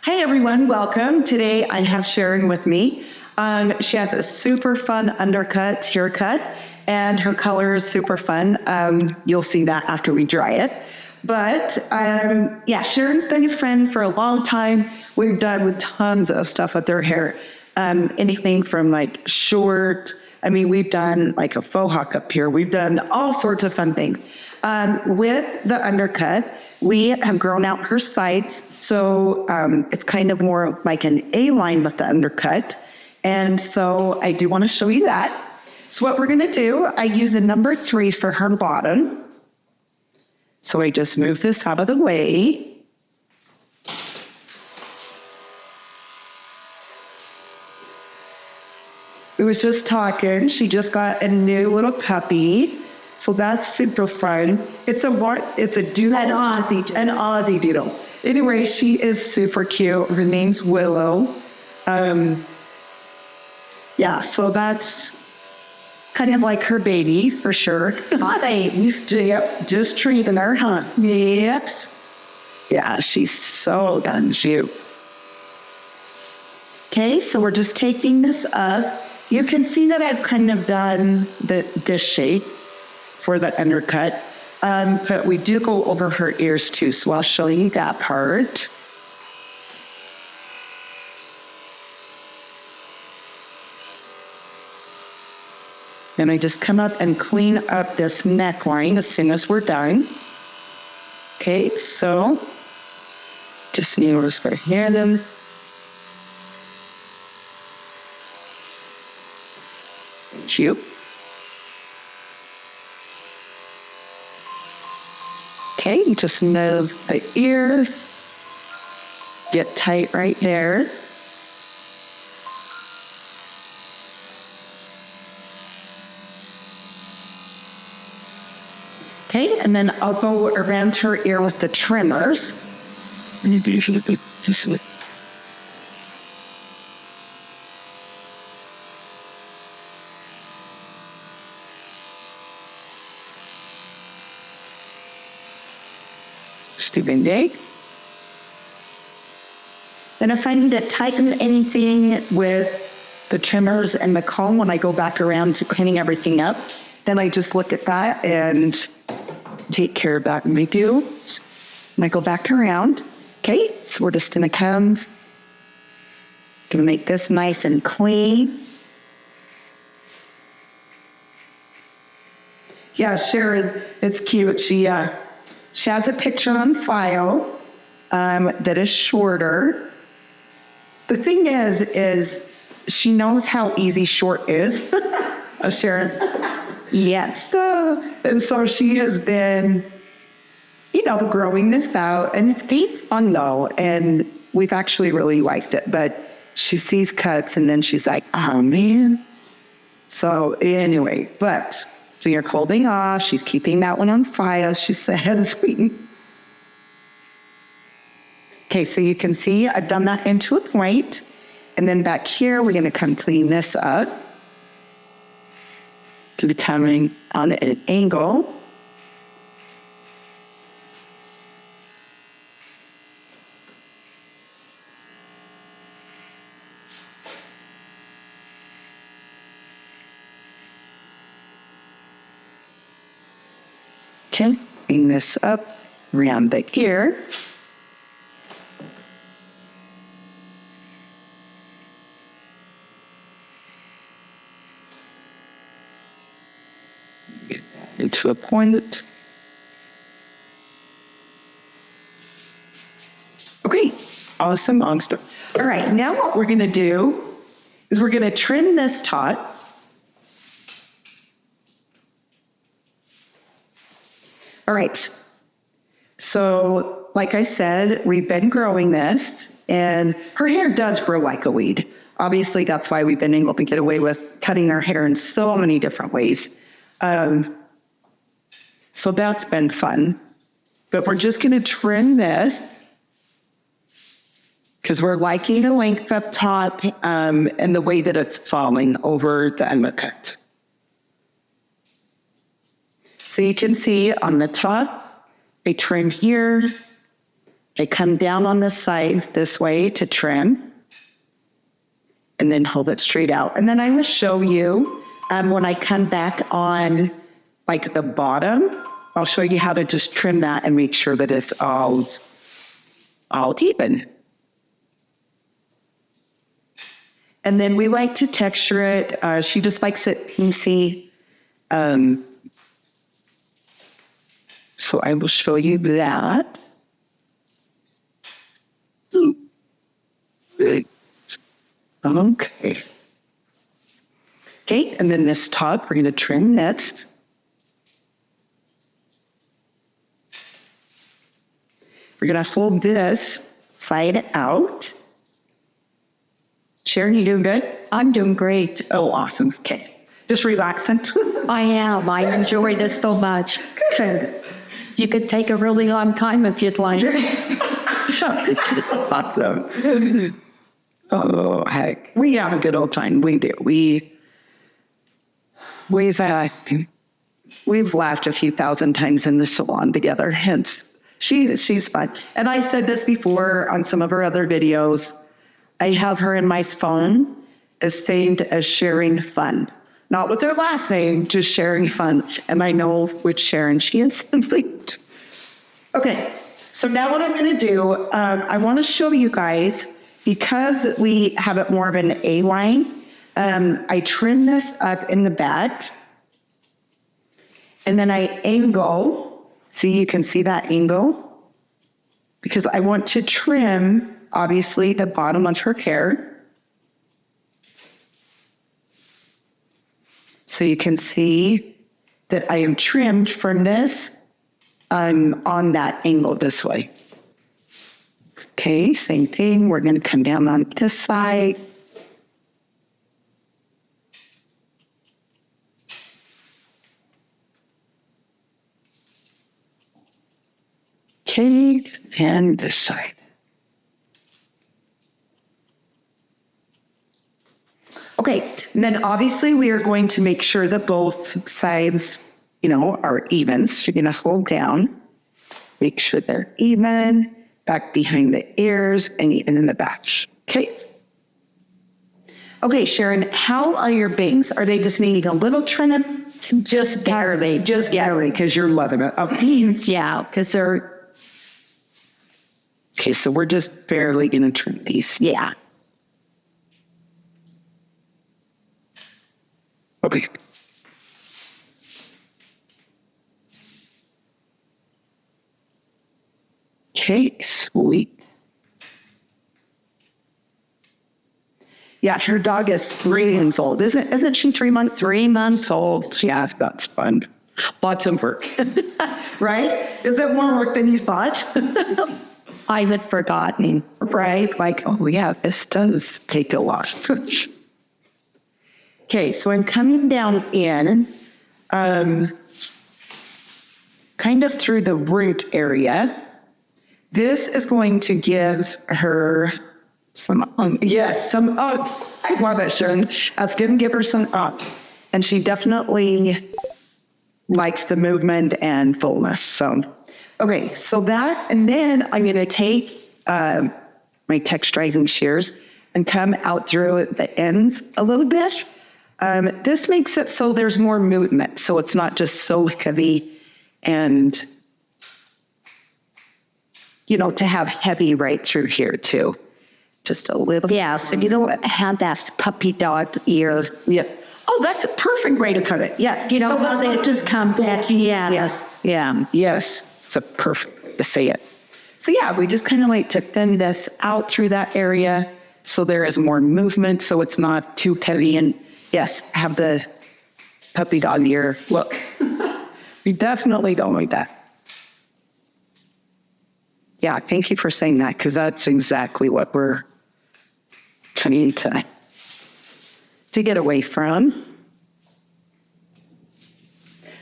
Hey everyone, welcome. Today I have Sharon with me. She has a super fun undercut haircut and her color is super fun. You'll see that after we dry it. But Sharon's been a friend for a long time. We've done with tons of stuff with her hair. Anything from like short, we've done like a faux hawk up here. We've done all sorts of fun things. With the undercut, we have grown out her sides, so it's kind of more like an A-line with the undercut. And so I do want to show you that. So what we're going to do, I use a number 3 for her bottom. So I just move this out of the way. We was just talking, she just got a new little puppy. So that's super fun. It's a doodle. An Aussie doodle. Anyway, she is super cute. Her name's Willow. So that's kind of like her baby for sure. Yep, just treating her, huh? Yes. Yeah, she's so cute. Okay, so we're just taking this up. You can see that I've kind of done this shape for the undercut, but we do go over her ears too, so I'll show you that part. Then I just come up and clean up this neckline as soon as we're done. Okay, so just needles for hair them. Cute. Okay, just move the ear, get tight right there. Okay, and then I'll go around her ear with the trimmers. Stupid day. And if I need to tighten anything with the trimmers and the comb when I go back around to cleaning everything up, then I just look at that and take care of that when we do. And I go back around. Okay, so we're just gonna make this nice and clean. Yeah, Sharon, it's cute. She has a picture on file that is shorter. The thing is she knows how easy short is. Oh, Sharon. Yes. And so she has been, growing this out. And it's been fun, though. And we've actually really liked it. But she sees cuts, and then she's like, oh, man. So anyway, so you're holding off. She's keeping that one on file, she says. Okay, so you can see I've done that into a point. And then back here, we're going to come clean this up. Determining on an angle. Okay, clean this up around the ear. Get that into a point. Okay, awesome. All right, now what we're gonna do is we're gonna trim this top. All right, so like I said, we've been growing this, and her hair does grow like a weed. Obviously, that's why we've been able to get away with cutting our hair in so many different ways. So that's been fun. But we're just gonna trim this because we're liking the length up top and the way that it's falling over the undercut. So you can see on the top, I trim here, I come down on the sides this way to trim, and then hold it straight out. And then I will show you when I come back on like the bottom, I'll show you how to just trim that and make sure that it's all even. And then we like to texture it. She just likes it piecey. So I will show you that. Okay. Okay, and then this top, we're going to trim next. We're going to hold this side out. Sharon, you doing good? I'm doing great. Oh, awesome. Okay. Just relaxing. I am. I enjoy this so much. Good. You could take a really long time if you'd like. Awesome. Oh, heck. We have a good old time. We do. We've laughed a few thousand times in the salon together. Hence, she's fun. And I said this before on some of her other videos. I have her in my phone as named as Sharing Fun. Not with her last name, just Sharing Fun. And I know which Sharon she is. Okay, so now what I'm going to do, I want to show you guys, because we have it more of an A-line, I trim this up in the back, and then I angle. See, you can see that angle, because I want to trim, obviously, the bottom of her hair. So you can see that I am trimmed from this on that angle this way. Okay, same thing. We're going to come down on this side. Okay, and this side. Okay, and then obviously we are going to make sure that both sides, are even. So you're going to hold down, make sure they're even, back behind the ears, and even in the back. Okay. Okay, Sharon, how are your bangs? Are they just needing a little trim? Just barely. Just barely, because you're loving it. Okay. Yeah, because they're... Okay, so we're just barely going to trim these. Yeah. Okay. Okay, sweet. Yeah, her dog is 3 months old. Isn't she 3 months? 3 months old. Yeah, that's fun. Lots of work. Right? Is it more work than you thought? I had forgotten. Right? Like, oh yeah, this does take a lot. Okay, so I'm coming down in, kind of through the root area. This is going to give her some, I love it, Sharon. That's going to give her some up. And she definitely likes the movement and fullness. So, okay, so that, and then I'm going to take my texturizing shears and come out through the ends a little bit. This makes it so there's more movement, so it's not just so heavy and, to have heavy right through here too. Just a little. Yeah, so you don't have that puppy dog ear. Yeah. Oh, that's a perfect way to put it. Yes. You know, so it just come back. Yeah. Yes. Yeah. Yes. It's a perfect way to say it. So yeah, we just kind of like to thin this out through that area so there is more movement, so it's not too heavy. And yes, have the puppy dog ear look. We definitely don't like that. Yeah, thank you for saying that, because that's exactly what we're trying to get away from.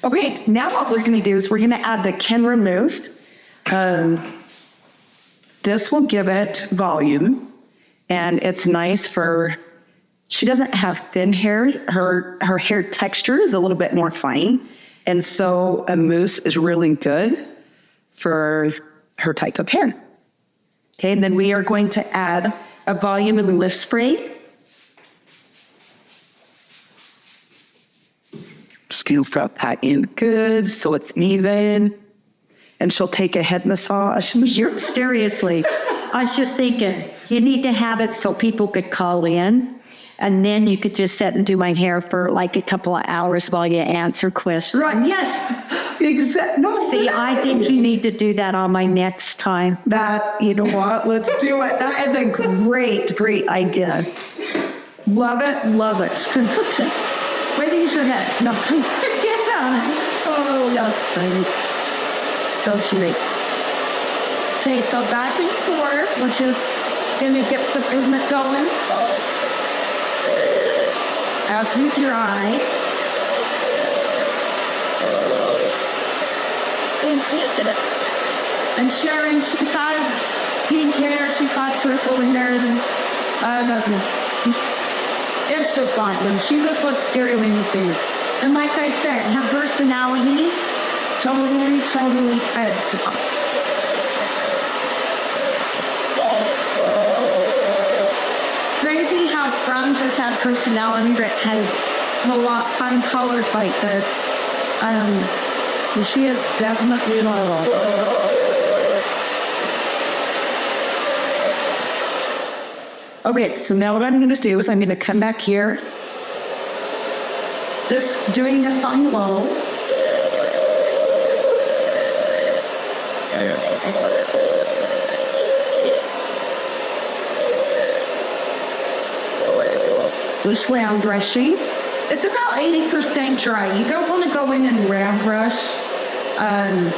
Okay, now what we're going to do is we're going to add the Ken Remousse. This will give it volume, and it's nice for, she doesn't have thin hair. Her hair texture is a little bit more fine, and so a mousse is really good for her type of hair. Okay, and then we are going to add a volume and lift spray. Scoop up that in good so it's even. And she'll take a head massage. Seriously, I was just thinking, you need to have it so people could call in. And then you could just sit and do my hair for like a couple of hours while you answer questions. Right, yes. Exactly. No, See, I think you need to do that on my next time. that, you know what, let's do it. That is a great, great idea. Love it, love it. Where do you should head? No, yeah. Oh, that's funny. So sweet. Okay, so back and forth, which is going to get the movement going. As we dry. And Sharon, she's got pink hair, she's got purple hair, and it's just fun. And she just looks scary when you see this. And like I said, her personality, totally crazy how Scrum just had personality that has a lot of fun colors like this. She is definitely Okay, so now what I'm going to do is I'm going to come back here. Just doing this on low. This round brushing. It's about 80% dry. You don't want to go in and round brush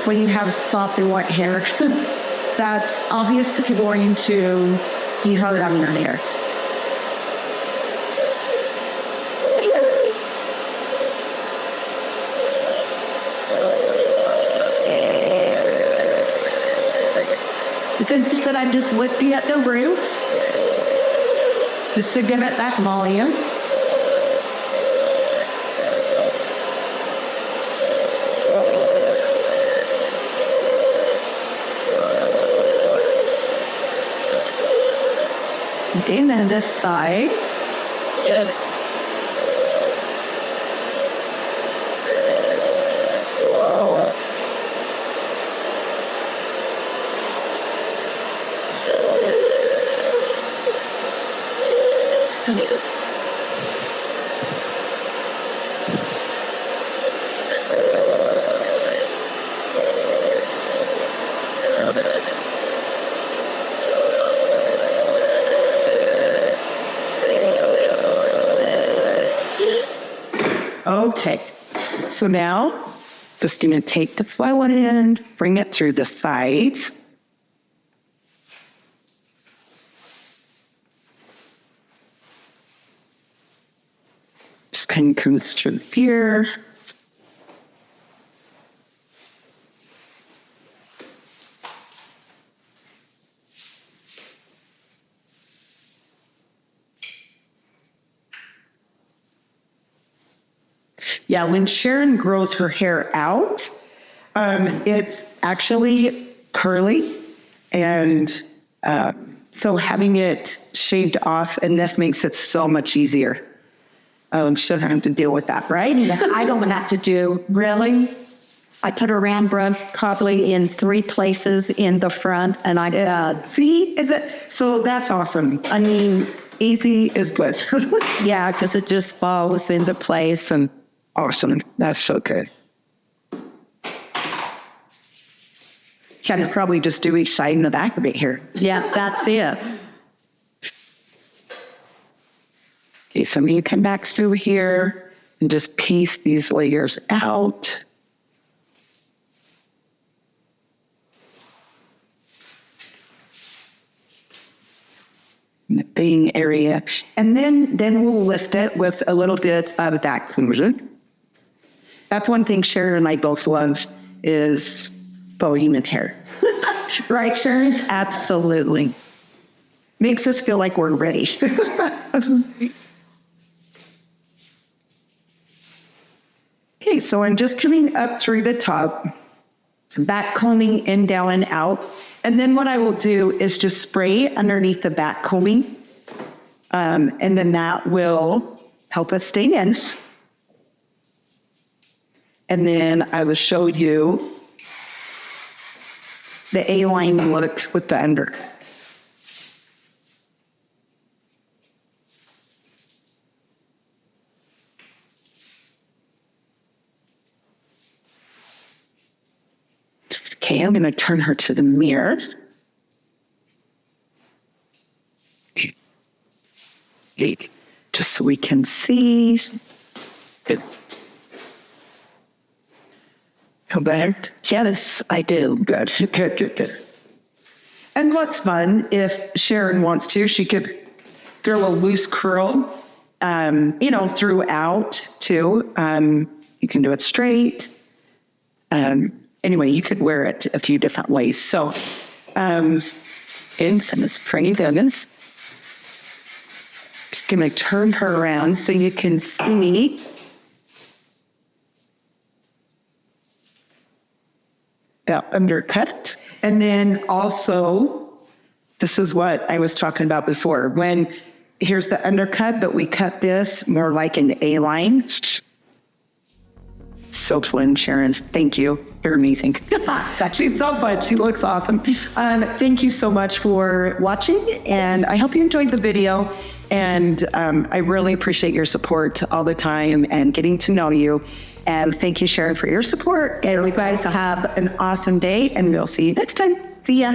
when you have soft and wet hair. That's obviously going to be hard on your hair. You can see that I'm just lifting at the root just to give it that volume. Okay, and then this side. Okay, so now just going to take the flow in, bring it through the sides. Just kind of cruise through here. Yeah, when Sharon grows her hair out, it's actually curly. And so having it shaved off, and this makes it so much easier. She doesn't have to deal with that, right? I don't have to do, really. I put a round brush probably in 3 places in the front, and see, is it? So that's awesome. I mean, easy is good. yeah, because it just falls into place. And awesome. That's so good. Can probably just do each side in the back of it here. yeah, that's it. Okay, so I'm going to come back through here and just piece these layers out. In the bang area. And then we'll lift it with a little bit of that cushion. That's one thing Sharon and I both love is volume in hair. Right, Sharon? Absolutely. Makes us feel like we're ready. Okay, so I'm just coming up through the top. back combing in, down, and out. And then what I will do is just spray underneath the back combing. And then that will help us stay in. And then I will show you the A-line look with the undercut. Okay, I'm going to turn her to the mirror. Just so we can see. Good. Feel better? Yes, I do. Good, good, good, good. And what's fun, if Sharon wants to, she could do a little loose curl, throughout too. You can do it straight. Anyway, you could wear it a few different ways. So, in some springy goodness. Just gonna turn her around so you can see the undercut. And then also, this is what I was talking about before. Here's the undercut, but we cut this more like an A-line. So fun, Sharon. Thank you. You're amazing. She's so fun. She looks awesome. Thank you so much for watching, and I hope you enjoyed the video. And I really appreciate your support all the time and getting to know you. And thank you, Sharon, for your support. And you guys have an awesome day, and we'll see you next time. See ya.